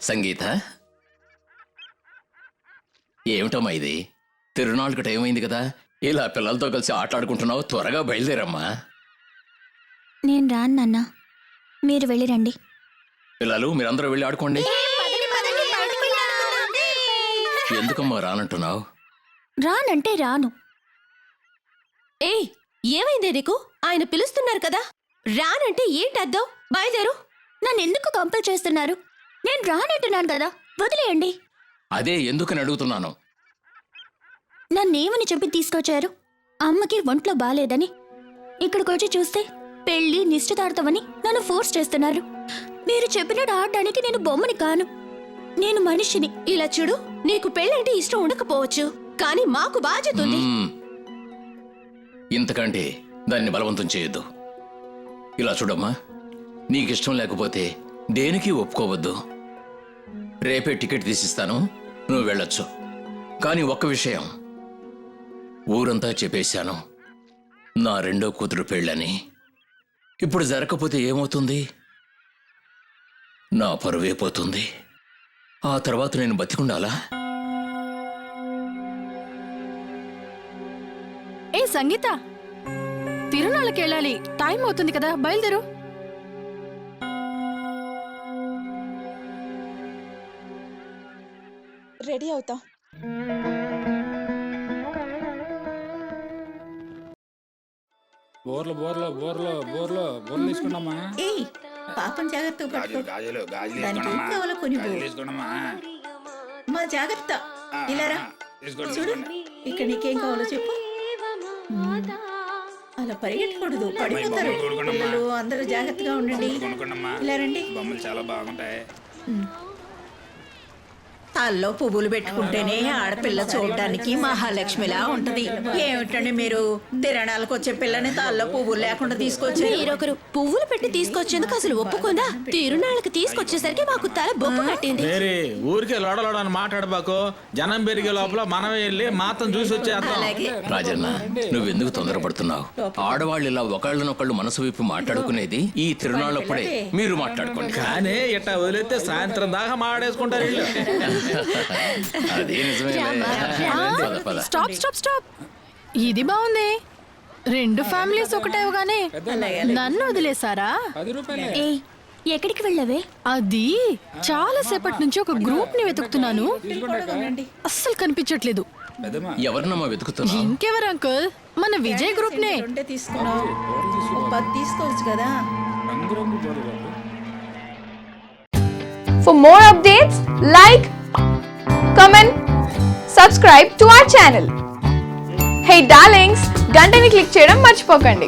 సంగీత, ఏమిటమ్మా ఇది? తిరునాళ్ళకి టైం అయింది కదా, ఇలా పిల్లలతో కలిసి ఆటలాడుకుంటున్నావు. త్వరగా బయలుదేరమ్మా. నేను రాను నాన్న, మీరు వెళ్ళిరండి. పిల్లలు, మీరందరూ వెళ్ళి ఆడుకోండి. ఎందుకమ్మా రానంటున్నావు? రానంటే రాను. ఏయ్, ఏమైందే నీకు? ఆయన పిలుస్తున్నారు కదా, రానంటే ఏంటి అర్థం? బయలుదేరు. నన్ను ఎందుకు కంపల్ చేస్తున్నారు? నేను రానంటున్నాను కదా, వదిలేయండి. అదే ఎందుకని అడుగుతున్నాను. నన్నేమని చెప్పి తీసుకొచ్చారు? అమ్మకి ఒంట్లో బాలేదని. ఇక్కడికి వచ్చి చూస్తే పెళ్లి నిశ్చితార్థమని నన్ను ఫోర్స్ చేస్తున్నారు. మీరు చెప్పినట్టు ఆడడానికి నేను బొమ్మని కాను, నేను మనిషిని. ఇలా చూడు, నీకు పెళ్ళంటే ఇష్టం ఉండకపోవచ్చు, కానీ మాకు బాధ్యత ఉంది. ఇంతకంటే దాన్ని బలవంతం చేయొద్దు. ఇలా చూడమ్మా, నీకిష్టం లేకపోతే దేనికి ఒప్పుకోవద్దు. రేపే టికెట్ తీసిస్తాను, నువ్వు వెళ్ళొచ్చు. కానీ ఒక్క విషయం, ఊరంతా చెప్పేశాను, నా రెండో కూతురు పెళ్ళని. ఇప్పుడు జరగకపోతే ఏమవుతుంది? నా పరువే పోతుంది. ఆ తర్వాత నేను బతికుండాలా? ఏ సంగీత, తిరునాళ్ళకి వెళ్ళాలి, టైం అవుతుంది కదా, బయలుదేరు. రెడీ అవుతాం. బోర్లు బోర్లు బోర్లు బోర్లు బోర్లు తీసుకున్నామా? ఏయ్, పాపం జాగ్రత్తగా పట్టుకో. గాజులు గాజులు దానికి ఏం కావాలో కొని పో. తీసుకున్నామా? మా జాగ్రత్త. ఇలారా చూడు, ఇక్కడ నీకేం కావాలో చెప్పు. అలా పరిగెట్టకూడదు, పడిపోతారు పిల్లలు. అందరూ జాగ్రత్తగా ఉండండి. ఇలా రండి. బొమ్మలు చాలా బాగుంటాయి. తాల్లో పువ్వులు పెట్టుకుంటేనే ఆడపిల్ల చూడడానికి మహాలక్ష్మిలా ఉంటది. ఏమిటండి మీరు, తిరణాలకు వచ్చే పిల్లని తాల్లో పువ్వులు లేకుండా తీసుకొచ్చి మీరొకరు పువ్వులు పెట్టి తీసుకొచ్చేందుకు అసలు ఒప్పుకుందా? తిరునాళ్ళకి తీసుకొచ్చేసరికి మాకు తల బొప్పు కట్టింది. ఊరికే లోడలోడని మాట్లాడబాకు. జనం పెరిగే లోపల మనమే వెళ్ళి మాత్రం చూసి వచ్చేద్దాం. రాజన్న, నువ్వెందుకు తొందరపడుతున్నావు? ఆడవాళ్ళు ఇలా ఒకళ్ళనొకళ్ళు మనసు విప్పి మాట్లాడుకునేది ఈ తిరునాళ్ళప్పుడే. మీరు మాట్లాడుకోండి. కానీ ఇట్లా వదిలేస్తే సాయంత్రం దాకా మాట్లాడేసుకుంటారు వీళ్ళు. అదే నిజమే. స్టాప్ స్టాప్ స్టాప్, ఇది బాగుంది. రెండు ఫ్యామిలీస్ ఒకటేగానే నన్ను వదిలేసారా? 10 రూపాయలే. ఏ, ఎక్కడికి వెళ్ళవే? అది చాలా సేపటి నుంచి ఒక గ్రూప్ ని వెతుకుతున్నాను, అస్సలు కనిపించట్లేదు. పెద్దమ్మా, ఎవరినమ్మా వెతుకుతున్నావు? ఇంకెవరు అంకుల్, మన విజయ్ గ్రూప్ నే. ఉంటే తీసుకున్నావు, 10 తీసుకోవచ్చు కదా. రంగు రంగు బోర్లు. For more updates, like, comment, subscribe to our channel. Hey darlings, గంటని click చేయడం మర్చిపోకండి.